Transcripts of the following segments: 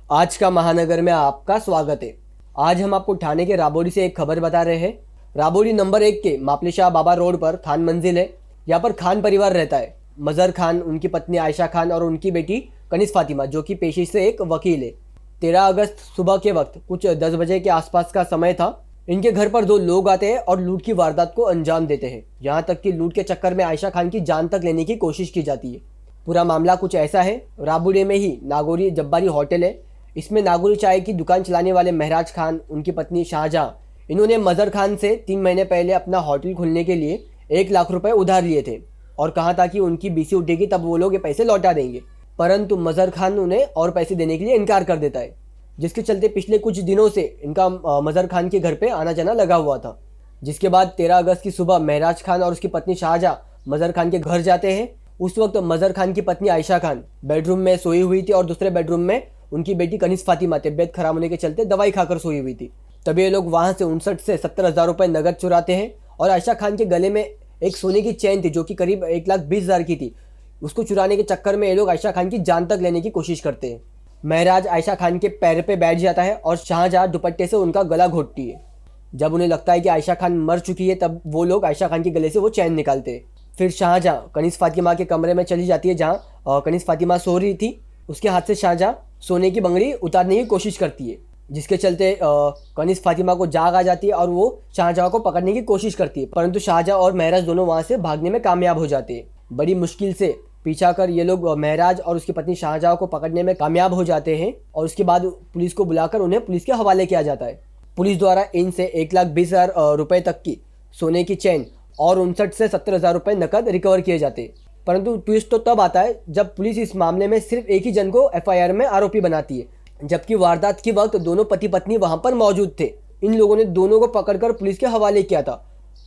आज का महानगर में आपका स्वागत है। आज हम आपको ठाणे के राबोरी से एक खबर बता रहे हैं। राबोरी नंबर 1 के मापलेशाह बाबा रोड पर खान मंजिल है। यहाँ पर खान परिवार रहता है। मजहर खान, उनकी पत्नी आयशा खान और उनकी बेटी कनिज फातिमा, जो कि पेशे से एक वकील है। 13 अगस्त सुबह के वक्त कुछ 10 बजे के आसपास का समय था। इनके घर पर 2 लोग आते हैं और लूट की वारदात को अंजाम देते हैं। यहाँ तक कि लूट के चक्कर में आयशा खान की जान तक लेने की कोशिश की जाती है। पूरा मामला कुछ ऐसा है। राबोरी में ही नागौरी जब्बारी होटल है। इसमें नागौरी चाय की दुकान चलाने वाले महराज खान, उनकी पत्नी शाहजहां, इन्होंने मजहर खान से 3 महीने पहले अपना होटल खोलने के लिए 1 लाख रुपए उधार लिए थे और कहा था कि उनकी बीसी उठेगी तब वो लोग ये पैसे लौटा देंगे। परंतु मजहर खान उन्हें और पैसे देने के लिए इनकार कर देता है, जिसके चलते पिछले कुछ दिनों से इनका मजहर खान के घर पे आना जाना लगा हुआ था। जिसके बाद 13 अगस्त की सुबह महराज खान और उसकी पत्नी शाहजहां मजहर खान के घर जाते हैं। उस वक्त मजहर खान की पत्नी आयशा खान बेडरूम में सोई हुई थी और दूसरे बेडरूम में उनकी बेटी कनिज फातिमा तबियत खराब होने के चलते दवाई खाकर सोई हुई थी। तभी ये लोग वहां से 59 से 70,000 रुपए नगद चुराते हैं और आयशा खान के गले में एक सोने की चैन थी जो कि करीब 1,20,000 की थी। उसको चुराने के चक्कर में ये लोग आयशा खान की जान तक लेने की कोशिश करते हैं। महराज आयशा खान के पैर पे बैठ जाता है और शाहजहां दुपट्टे से उनका गला घोटती है। जब उन्हें लगता है कि आयशा खान मर चुकी है तब वो लोग आयशा खान के गले से वो चैन निकालते हैं। फिर शाहजहां कनिज फातिमा के कमरे में चली जाती है जहाँ कनिज फातिमा सो रही थी। उसके हाथ से शाहजहां सोने की बंगड़ी उतारने की कोशिश करती है, जिसके चलते कनिज फातिमा को जाग आ जाती है और वो शाहजहां को पकड़ने की कोशिश करती है। परंतु शाहजहां और महराज दोनों वहां से भागने में कामयाब हो जाते हैं। बड़ी मुश्किल से पीछा कर ये लोग महराज और उसकी पत्नी शाहजहां को पकड़ने में कामयाब हो जाते हैं और उसके बाद पुलिस को बुलाकर उन्हें पुलिस के हवाले किया जाता है। पुलिस द्वारा इनसे 1,20,000 रुपए तक की सोने की चैन और 59 से 70,000 रुपए नकद रिकवर किए जाते हैं। परंतु ट्विस्ट तो तब आता है जब पुलिस इस मामले में सिर्फ एक ही जन को एफआईआर में आरोपी बनाती है, जबकि वारदात के वक्त दोनों पति पत्नी वहां पर मौजूद थे। इन लोगों ने दोनों को पकड़कर पुलिस के हवाले किया था,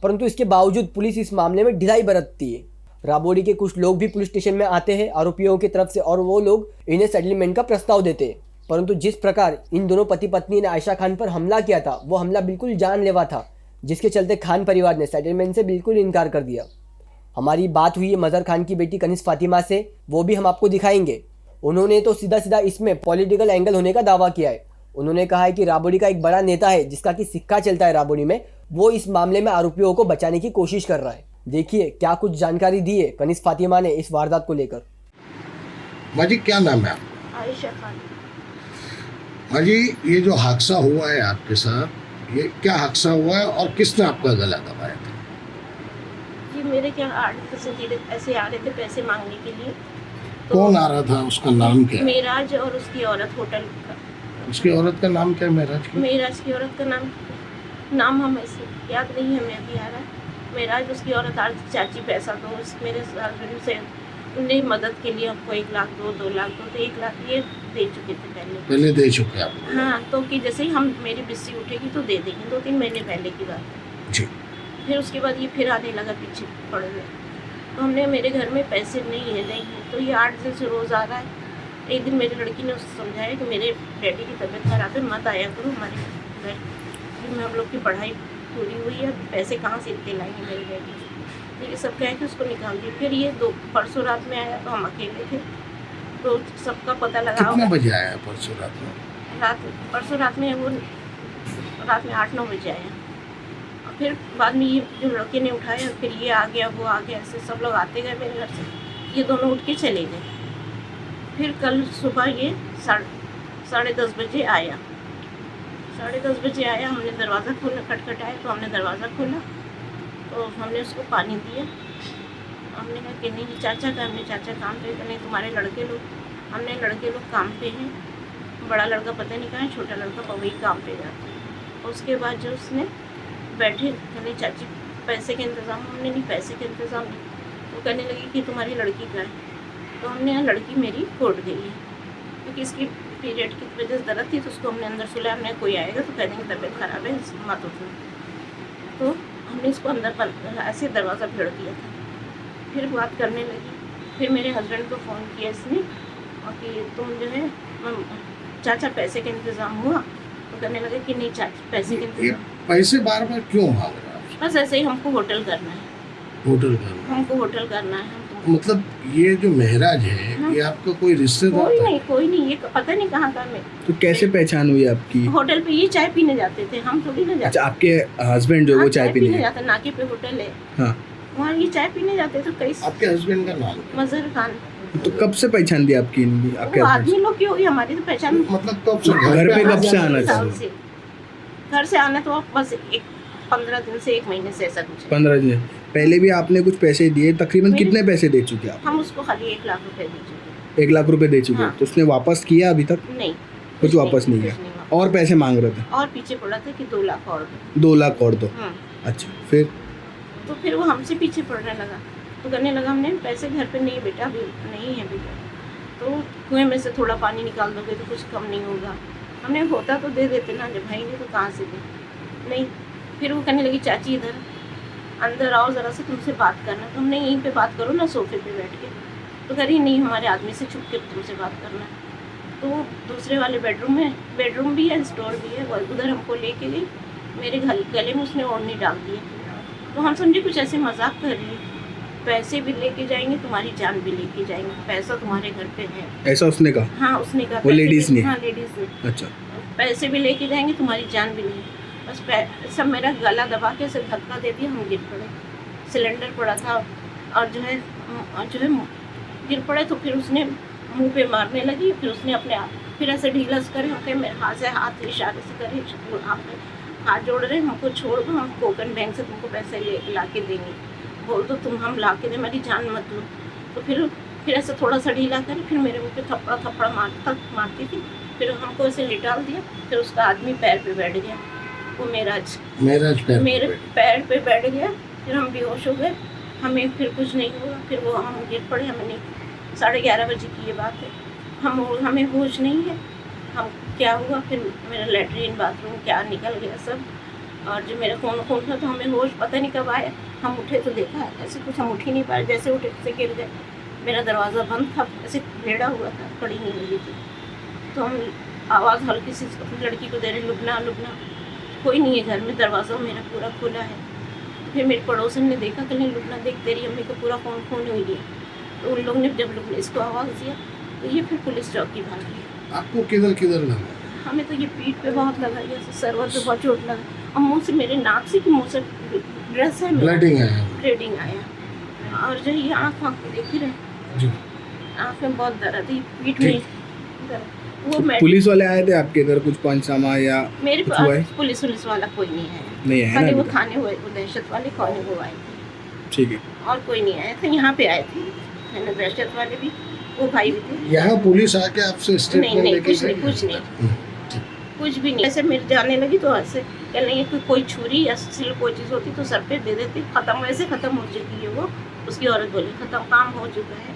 परंतु इसके बावजूद पुलिस इस मामले में ढिलाई बरतती है। राबोरी के कुछ लोग भी पुलिस स्टेशन में आते हैं आरोपियों की तरफ से और वो लोग इन्हें सेटलमेंट का प्रस्ताव देते हैं। परंतु जिस प्रकार इन दोनों पति पत्नी ने आयशा खान पर हमला किया था वो हमला बिल्कुल जानलेवा था, जिसके चलते खान परिवार ने सेटलमेंट से बिल्कुल इनकार कर दिया। हमारी बात हुई है मजहर खान की बेटी कनिज फातिमा से, वो भी हम आपको दिखाएंगे। उन्होंने तो सीधा सीधा इसमें पॉलिटिकल एंगल होने का दावा किया है। उन्होंने कहा है कि राबोरी का एक बड़ा नेता है जिसका कि सिक्का चलता है राबोरी में, वो इस मामले में आरोपियों को बचाने की कोशिश कर रहा है। देखिए क्या कुछ जानकारी दी है कनिज फातिमा ने इस वारदात को लेकर। माँ जी क्या नाम है आपका? आयशा खान। माँ जी ये जो हादसा हुआ है आपके साथ, ये क्या हादसा हुआ है और किसने आपका गला दबाया था? जी मेरे क्या आड़े से धीरे ऐसे आ रहे थे पैसे मांगने के लिए। कौन आ रहा था, उसका नाम क्या है? मेराज और उसकी औरत होटल का। उसकी औरत का नाम क्या है? महराज की? मेराज की औरत का नाम हम ऐसे याद नहीं है, हमें अभी आ रहा है। मेराज उसकी औरत आरती चाची पैसा दो, मेरे हस्बैंड से उन्हें मदद के लिए हमको 1 लाख दो, 2 लाख दो, तो 1 लाख ये दे चुके थे पहले दे चुके आप? हाँ, तो कि जैसे ही हम मेरी बिस्सी उठेगी तो दे देंगे। 2-3 महीने पहले की बात है जी। फिर उसके बाद ये फिर आने लगा पीछे पड़ गए। तो हमने मेरे घर में पैसे नहीं है तो ये 8 दिन से रोज़ आ रहा है। एक दिन मेरी लड़की ने उससे समझाया कि मेरे डैडी की तबीयत खराब है, मत आया करो हमारे घर। फिर हम लोग की पढ़ाई पूरी हुई है, पैसे कहाँ से इतने लाएंगे मेरे डैडी। तो ये सब कह के उसको निकाल दिया। फिर ये परसों रात में आया तो हम अकेले थे, तो सबका पता लगा। कितने बजे आया परसों रात में? परसों रात में वो रात में 8-9 बजे आया। फिर बाद में ये जो लड़के ने उठाया, फिर ये आ गया वो आ गया, ऐसे सब लोग आते गए मेरे घर से। ये दोनों उठ के चले गए। फिर कल सुबह ये 10:30 बजे आया। 10:30 बजे आया, हमने दरवाज़ा खोला, खटखटाया तो हमने दरवाज़ा खोला तो हमने उसको पानी दिया। हमने कहा कि नहीं चाचा का, हमने चाचा काम पे, नहीं तुम्हारे लड़के लोग, हमने लड़के लोग काम पे हैं, बड़ा लड़का पता नहीं कहाँ है, छोटा लड़का वही काम पे जाता है। उसके बाद जो उसने बैठे कहने चाची पैसे के इंतज़ाम, हमने नहीं पैसे के इंतज़ाम नहीं। तो कहने लगी कि तुम्हारी लड़की का है। तो हमने यहाँ लड़की मेरी कोर्ट गई है क्योंकि इसकी पीरियड की वजह से दर्द थी, तो उसको हमने अंदर सुलाया। हमने कोई आएगा तो कह देंगे तबीयत ख़राब है मत उठो। तो हमने इसको अंदर ऐसे दरवाज़ा फेड़ दिया था। फिर बात करने लगी। फिर मेरे हस्बैंड को फ़ोन किया इसने और कि तुम जो है चाचा पैसे का इंतज़ाम हुआ? तो कहने लगे कि नहीं चाचा पैसे के इंतज़ाम। पैसे बार बार क्यों मांग रहा है? बस ऐसे ही हमको होटल करना है, होटल करना? हमको होटल करना है, हम मतलब ये जो महराज है ये आपका कोई रिश्तेदार कोई था? नहीं, कोई नहीं, ये पता नहीं कहाँ का। मैं तो कैसे पहचान हुई आपकी? होटल पे ये चाय पीने जाते थे, हम थोड़ी ना अच्छा, जाते। आपके हस्बैंड जो हाँ, वो चाय पीने जाते, नाके पे होटल है, हाँ, वहाँ ये चाय पीने जाते तो कई आपके हस्बैंड का नाम? मजहर खान। तो कब से पहचान दी आपकी आपके वो हस्बैंड? आदमी लोग की होगी, हमारी तो पहचान। मतलब कब से घर पे कब से आना आना जाना? साल से घर से आना तो बस 15 दिन से 1 महीने से ऐसा कुछ है। 15 दिन पहले भी आपने कुछ पैसे दिए? तकरीबन मेरे- कितने पैसे दे चुके आप? हम उसको खाली 1 लाख रुपए दे चुके। 1 लाख रुपए दे चुके हाँ। तो उसने वापस किया अभी तक? नहीं, कुछ वापस नहीं कुछ किया। वापस। और पैसे मांग रहे थे? और पीछे पड़ा था कि 2 लाख और दो। 2 लाख और दो। हाँ, अच्छा, फिर? तो फिर वो हमसे पीछे पड़ने लगा, तो कहने लगा हमने पैसे घर पे नहीं बेटा, अभी नहीं है बेटा, तो कुएं में से थोड़ा पानी निकाल दोगे तो कुछ कम नहीं होगा। हमने होता तो दे देते ना, जब भाई तो कहाँ से दे। नहीं, फिर वो कहने लगी चाची इधर अंदर आओ ज़रा से तुमसे बात करना। तो हमने यहीं पे बात करो ना सोफे पे बैठ के। तो कह रही नहीं, हमारे आदमी से छुप के तुमसे बात करना है। तो वो दूसरे वाले बेडरूम भी है, स्टोर भी है, उधर हमको लेके गई। मेरे गले में उसने ओढ़नी डाल दी। तो हम समझे कुछ ऐसे मजाक कर रही है, पैसे भी लेके जाएंगे, तुम्हारी जान भी लेके जाएंगे, पैसा तुम्हारे घर पे है। ऐसा उसने कहा? हाँ, उसने कहा। वो लेडीज ने? हाँ, लेडीज ने। अच्छा, पैसे भी लेके जाएंगे, तुम्हारी जान भी लेंगे। बस सब मेरा गला दबा के ऐसे धक्का दे दिया, हम गिर पड़े। सिलेंडर पड़ा था और जो है गिर पड़े। तो फिर उसने मुंह पे मारने लगी। फिर उसने अपने आप फिर ऐसे ढीला से करे, हम मेरे हाथ से हाथ इशारे से करे, हाथ जोड़ रहे, हमको छोड़ दो, हम कोकन बैंक से तुमको पैसे ला के देंगे, बोल दो तुम, हम ला के दे, मेरी जान मत लो। तो फिर ऐसे थोड़ा सा ढीला करे, फिर मेरे मुँह पे थप्पड़ मारती थी। फिर हमको ऐसे लिटाल दिया। फिर उसका आदमी पैर पे बैठ गया, वो महराज मेरे पैर पे बैठ गया। फिर हम बेहोश हो गए, हमें फिर कुछ नहीं हुआ। फिर वो हम गिर पड़े, हमें नहीं, 11:30 बजे की ये बात है, हमें होश नहीं है हम क्या हुआ। फिर मेरा लेटरिन बाथरूम क्या निकल गया सब, और जो मेरा खून था, तो हमें होश पता नहीं कब आया। हम उठे तो देखा ऐसे कुछ हम उठ ही नहीं पाए, जैसे उठे से गिर गए। मेरा दरवाज़ा बंद था, ऐसे भेड़ा हुआ था, कड़ी नहीं लगी थी। तो हम आवाज़ हल्की सी अपनी लड़की को दे रहे, लुबना लुबना, कोई नहीं है घर में, दरवाज़ा मेरा पूरा खुला है। फिर मेरे पड़ोसन ने देखा, कहीं लुबना देख, तेरी अम्मी को पूरा खून हुई है। तो उन लोगों ने जब लोग इसको आवाज़ दिया, तो ये फिर पुलिस चौकी भागी। आपको किधर लगा? हमें तो ये पीठ पे बहुत लगा, ये सरवर पे बहुत चोट लगा, और मुंह से, मेरे नाक से कि मुंह से ड्रेस है, ब्लीडिंग आया। और जो ये आँख देख ही रहे, जी। आँख में बहुत दर्द है, पीठ में दर्द। वो पुलिस वाले आए थे आपके इधर कुछ पंचनामा या मेरे कुछ हुआ है? पास पुलिस वाला कोई नहीं है, नहीं है खाली ना वो अभी तक? थाने हुए, वो दहशत वाले खाने वो आए थे, ठीक है। और कोई नहीं आया था। यहाँ पे आए थे दहशत वाले भी, वो भाई भी थे। यहाँ पुलिस आके आपसे स्टेटमेंट नहीं, लेके कुछ भी नहीं। ऐसे मेरे जाने लगी तो ऐसे कह लेंगे कि कोई छुरी या सिल कोई चीज़ होती तो सर पे दे देती, खत्म, वैसे ख़त्म हो चुकी है वो। उसकी औरत बोली खत्म, काम हो चुका है,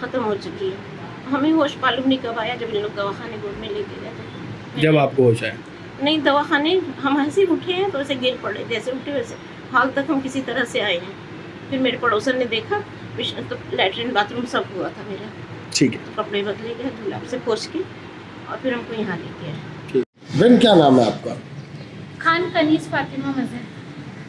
ख़त्म हो चुकी है। हमें होश मालूम नहीं कब आया, जब इन लोग दवाखाने गोद में लेके गए थे। जब आपको होश आया? नहीं, दवाखाने हम ऐसे ही उठे हैं, तो ऐसे गिर पड़े, जैसे उठे वैसे हाल तक हम किसी तरह से आए हैं। फिर मेरे पड़ोसन ने देखा, तो लैट्रिन बाथरूम सब हुआ था मेरा, ठीक है। तो कपड़े बदले गए धुलाब से पोंछ के, और फिर हमको यहाँ लेके आए। बहन क्या नाम है आपका? खान कनीस फातिमा मजहर।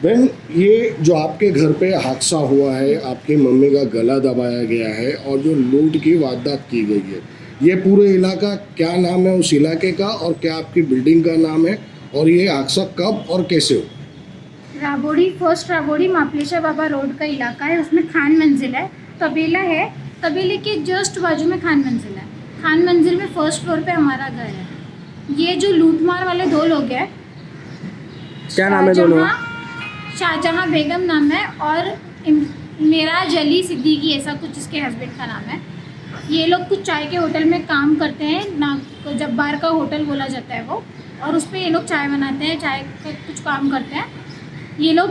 बहन, ये जो आपके घर पे हादसा हुआ है, आपकी मम्मी का गला दबाया गया है और जो लूट की वारदात की गई है, ये पूरे इलाका, क्या नाम है उस इलाके का और क्या आपकी बिल्डिंग का नाम है, और ये हादसा कब और कैसे हो? फर्स्ट राबोड़ी मापलेशा बाबा रोड का इलाका है, उसमें खान मंजिल है, तबेला है, तबेले के जस्ट बाजू में खान मंजिल है। खान मंजिल में फर्स्ट फ्लोर पे हमारा घर है। ये जो लूटमार वाले 2 लोग हैं, क्या नाम है दोनों? शाहजहां बेगम नाम है और मेरा जली सिद्दीकी, ऐसा कुछ इसके हस्बैंड का नाम है। ये लोग कुछ चाय के होटल में काम करते हैं ना, जब्बार का होटल बोला जाता है वो, और उस पर ये लोग चाय बनाते हैं, चाय का कुछ काम करते हैं। ये लोग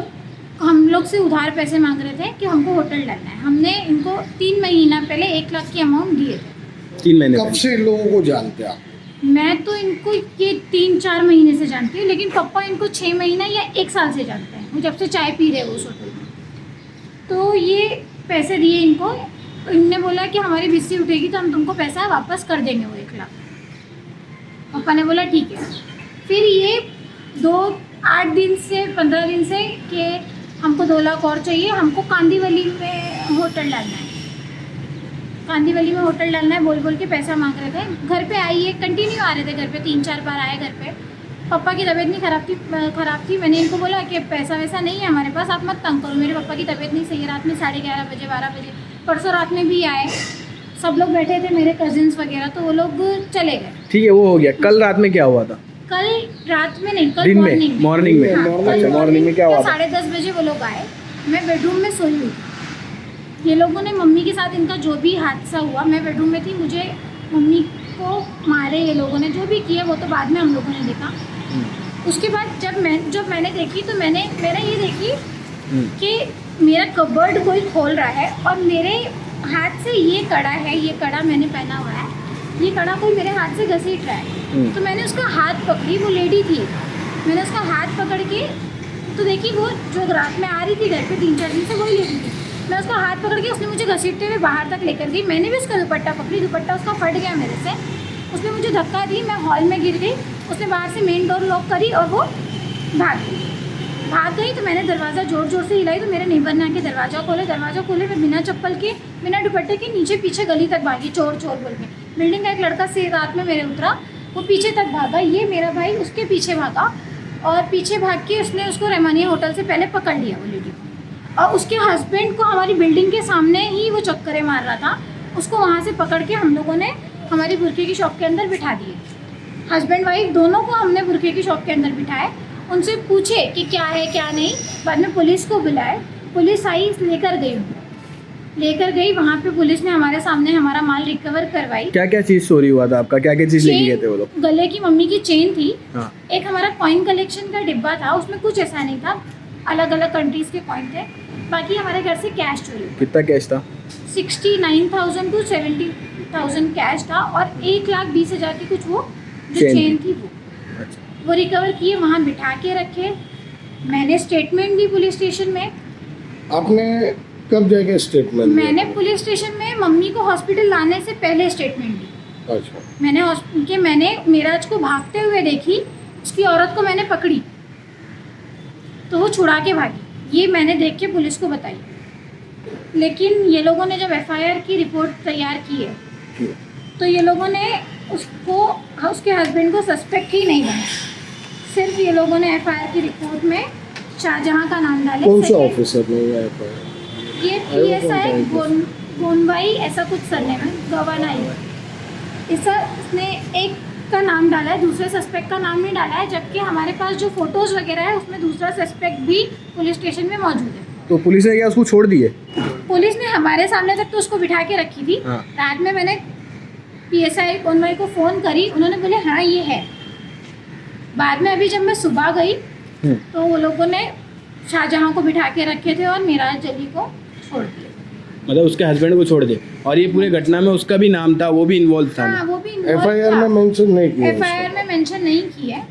हम लोग से उधार पैसे मांग रहे थे कि हमको होटल डालना है। हमने इनको 3 महीना पहले 1 लाख की अमाउंट दिए थे। 3 महीने कब से इन लोगों को जानते हैं आप? मैं तो इनको ये 3-4 महीने से जानती हूँ, लेकिन पापा इनको 6 महीना या 1 साल से जानते हैं, वो जब से चाय पी रहे हैं उस होटल में। तो ये पैसे दिए इनको, इनने बोला कि हमारी बिस्सी उठेगी तो हम तुमको पैसा वापस कर देंगे, वो 1 लाख। पापा ने बोला ठीक है। फिर ये 8 दिन से 15 दिन से कि हमको 2 लाख और चाहिए, हमको कांदीवली में होटल डालना है। कांदीवली में होटल डालना है बोल बोल के पैसा मांग रहे थे। घर पे आई है, कंटिन्यू आ रहे थे घर पे, 3-4 बार आए घर पे। पापा की तबीयत नहीं ख़राब थी। मैंने इनको बोला कि पैसा वैसा नहीं है हमारे पास, आप मत तंग करो, मेरे पापा की तबीयत नहीं सही है। रात में 11:30 बजे 12 बजे परसों रात में भी आए, सब लोग बैठे थे मेरे कजिन्स वगैरह, तो वो लोग चले गए। ठीक है, वो हो गया। कल रात में क्या हुआ था? कल रात में नहीं, कल दिन में, मॉर्निंग में। अच्छा, मॉर्निंग में क्या हुआ था? 10:30 बजे वो लोग आए, मैं बेडरूम में सोई हुई थी। ये लोगों ने मम्मी के साथ इनका जो भी हादसा हुआ, मैं बेडरूम में थी, मुझे मम्मी को मारे ये लोगों ने, जो भी किया वो तो बाद में हम लोगों ने देखा। उसके बाद जब मैंने देखी तो मैंने ये देखी कि मेरा कबर्ड कोई खोल रहा है और मेरे हाथ से ये कड़ा है, ये कड़ा मैंने पहना हुआ है, ये कड़ा कोई मेरे हाथ से घसीट रहा है। तो मैंने उसका हाथ पकड़ी, वो लेडी थी, मैंने उसका हाथ पकड़ के तो देखी वो जो रात में आ रही थी घर पे 3-4 दिन से, वही लेडी थी। मैं उसका हाथ पकड़ के, उसने मुझे घसीटते हुए बाहर तक लेकर गई। मैंने भी उसका दुपट्टा पकड़ी, दुपट्टा उसका फट गया मेरे से। उसने मुझे धक्का दी, मैं हॉल में गिर गई। उसने बाहर से मेन डोर लॉक करी और वो भाग गई। तो मैंने दरवाज़ा ज़ोर ज़ोर से हिलाई, तो मेरे नेबर ने आके दरवाज़ा खोले। मैं बिना चप्पल के, बिना दुपट्टे के नीचे पीछे गली तक भागी, चोर चोर बोल के। बिल्डिंग का एक लड़का से रात में मेरे उतरा, वो पीछे तक भागा, ये मेरा भाई उसके पीछे भागा और पीछे भाग के उसने उसको रहमानिया होटल से पहले पकड़ लिया वो लेडी को। और उसके हस्बैंड को हमारी बिल्डिंग के सामने ही वो चक्करे मार रहा था, उसको वहाँ से पकड़ के हम लोगों ने हमारी बुरके की शॉप के अंदर बिठा दिए। हस्बैंड वाइफ दोनों को हमने बुरके की शॉप के अंदर बिठाए, उनसे पूछे कि क्या है क्या नहीं। बाद में पुलिस को बुलाए, पुलिस आई, लेकर गई। वहाँ पे पुलिस ने हमारे सामने हमारा माल रिकवर करवाई। क्या क्या चीज़ चोरी हुआ था आपका? क्या क्या चीज़ लेके गए थे वो लोग? गले की मम्मी की चेन थी। हाँ। एक हमारा कॉइन कलेक्शन का डिब्बा था, उसमें कुछ ऐसा नहीं था, अलग अलग कंट्रीज़ के कॉइन थे। बाकी हमारे घर से कैश चोरी हुआ। कितना कैश था? 69,000 to 70,000 कैश था और 1,20,000 की कुछ वो जो चेन चेन थी अच्छा। वो रिकवर किए, वहाँ बिठा के रखे। मैंने स्टेटमेंट दी पुलिस स्टेशन में। आपने कब जाके स्टेटमेंट दिया? मैंने पुलिस स्टेशन में मम्मी को हॉस्पिटल लाने से पहले स्टेटमेंट दी। अच्छा। मैंने मेराज को भागते हुए देखी, उसकी औरत को मैंने पकड़ी तो वो छुड़ा के भागी, ये मैंने देख के पुलिस को बताई। लेकिन ये लोगों ने जब FIR की रिपोर्ट तैयार की है तो ये लोगों ने उसके हस्बैंड को सस्पेक्ट ही नहीं बनाया। सिर्फ ये लोगों ने FIR की रिपोर्ट में शाहजहां का नाम डाले। कौन सा ऑफिसर ने ये PSI गोनवाई ऐसा कुछ सरनेम है, गवानाई। इसने एक का नाम डाला है, दूसरे सस्पेक्ट का नाम नहीं डाला है, जबकि हमारे पास जो फोटोज़ वगैरह है उसमें दूसरा सस्पेक्ट भी पुलिस स्टेशन में मौजूद है। तो पुलिस ने क्या उसको छोड़ दिए? पुलिस ने हमारे सामने तक तो उसको बिठा के रखी थी। हाँ। रात में मैंने PSI गोनवाई को फ़ोन करी, उन्होंने बोले हाँ ये है। बाद में अभी जब मैं सुबह गई तो वो लोगों ने शाहजहां को बिठा के रखे थे और मेराज जली को छोड़ दिया। मतलब उसके हस्बैंड को छोड़ दिए। और ये पूरे घटना में उसका भी नाम था, वो भी इन्वॉल्व था? हाँ, वो भी FIR में मेंशन नहीं किया? FIR में मेंशन नहीं की है।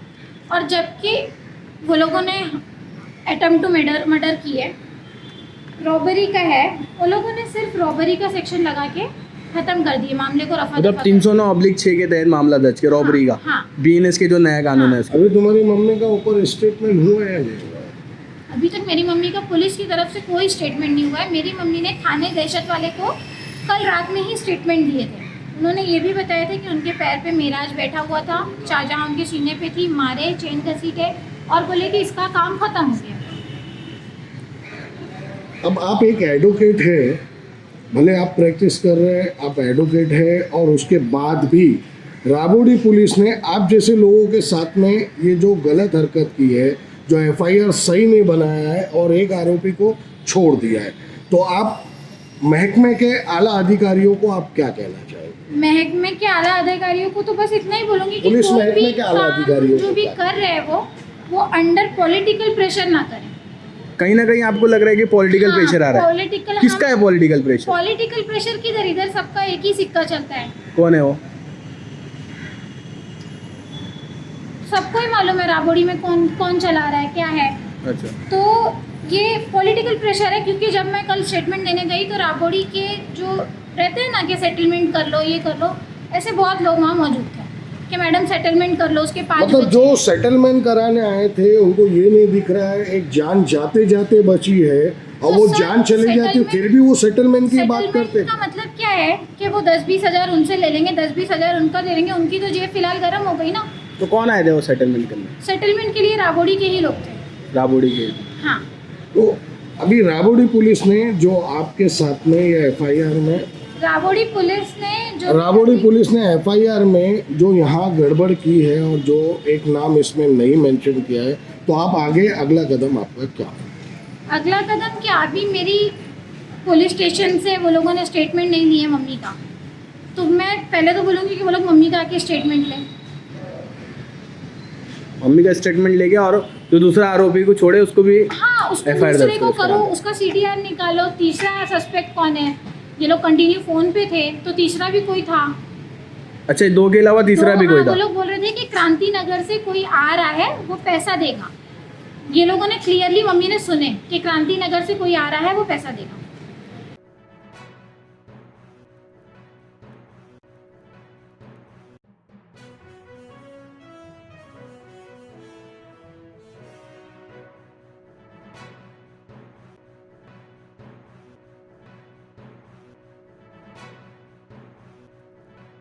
और जबकि वो लोगों ने अटेम्प्ट टू मर्डर की है, रॉबरी का है, वो लोगों ने सिर्फ रॉबरी का सेक्शन लगा के खत्म कर दिए मामले को। रफा मतलब 309/6 के तहत मामला दर्ज किया रॉबरी का। हाँ। BNS के जो नया कानून है उसका। अभी तुम्हारी मम्मी का ऊपर स्टेटमेंट हुआ है या नहीं? अभी तक मेरी मम्मी का पुलिस की तरफ से कोई स्टेटमेंट नहीं हुआ है। मेरी मम्मी ने थाने दहशत वाले को कल रात में ही स्टेटमेंट दिए थे। उन्होंने ये भी बताया था कि उनके पैर पे मेराज बैठा हुआ था, शाहजहां उनके सीने पे थी, मारे, चेन घसीटे और बोले कि इसका काम खत्म हो गया। अब आप एक एडवोकेट है, भले आप प्रैक्टिस कर रहे हैं, आप एडवोकेट है, और उसके बाद भी राबोडी पुलिस ने आप जैसे लोगों के साथ में ये जो गलत हरकत की है, जो FIR सही नहीं बनाया है और एक आरोपी को छोड़ दिया है, तो आप महकमे के आला अधिकारियों को आप क्या कहना चाहेंगे? महकमे के आला अधिकारियों को तो बस इतना ही बोलूँगी कि पुलिस कोई महकमे भी के आला काम अधिकारियों जो को भी क्या? कर रहे हैं वो अंडर पॉलिटिकल प्रेशर ना करें। कहीं ना कहीं आपको लग रहा है कि पॉलिटिकल प्रेशर आ रहा है? पॉलिटिकल किसका है पॉलिटिकल प्रेशर? पॉलिटिकल प्रेशर किधर, इधर सबका एक ही सिक्का चलता है। कौन है वो? सबको ही मालूम है राबोडी में कौन चला रहा है, क्या है। अच्छा। तो ये पॉलिटिकल प्रेशर है, क्योंकि जब मैं कल स्टेटमेंट देने गई तो राबोडी के जो रहते हैं ना कि सेटलमेंट कर लो, ये कर लो, ऐसे बहुत लोग वहाँ मौजूद थे। कि मैडम सेटलमेंट कर लो, उसके 5 मतलब जो सेटलमेंट कराने आए थे उनको ये नहीं दिख रहा है एक जान जाते जाते बची है और तो वो सर, जान चली जाती settlement- फिर भी वो सेटलमेंट की बात करते सेटलमेंट का मतलब क्या है कि वो 10-20 हज़ार उनसे ले लेंगे, 10-20 हज़ार उनका ले लेंगे, उनकी तो जेब फिलहाल गर्म हो गई ना। तो कौन आए थे वो सेटलमेंट करने? सेटलमेंट के लिए राबोड़ी के ही लोग थे। राबोड़ी के। हाँ, तो अभी राबोड़ी पुलिस ने जो आपके साथ में या एफआईआर में राबोड़ी पुलिस ने जो राबोड़ी पुलिस ने एफआईआर में जो यहाँ गड़बड़ की है और जो एक नाम इसमें नहीं मेंशन किया है तो आप आगे अगला कदम आपका क्या? अगला कदम क्या, अभी मेरी पुलिस स्टेशन से वो लोगों ने स्टेटमेंट नहीं लिया मम्मी का, तो मैं पहले तो बोलूँगी कि वो लोग मम्मी का आके स्टेटमेंट लें। मम्मी का स्टेटमेंट लेके और जो दूसरा आरोपी को छोड़े उसको भी हाँ, उसको FIR दूसरे दर्ज को करो, करो, उसका CDR निकालो। तीसरा सस्पेक्ट कौन है? ये लोग कंटिन्यू फ़ोन पे थे, तो तीसरा भी कोई था। अच्छा, 2 के अलावा तीसरा तो भी कोई हाँ, था? वो लोग बोल रहे थे कि क्रांति नगर से कोई आ रहा है, वो पैसा देगा। ये लोगों ने क्लियरली, मम्मी ने सुने कि क्रांति नगर से कोई आ रहा है, वो पैसा देगा।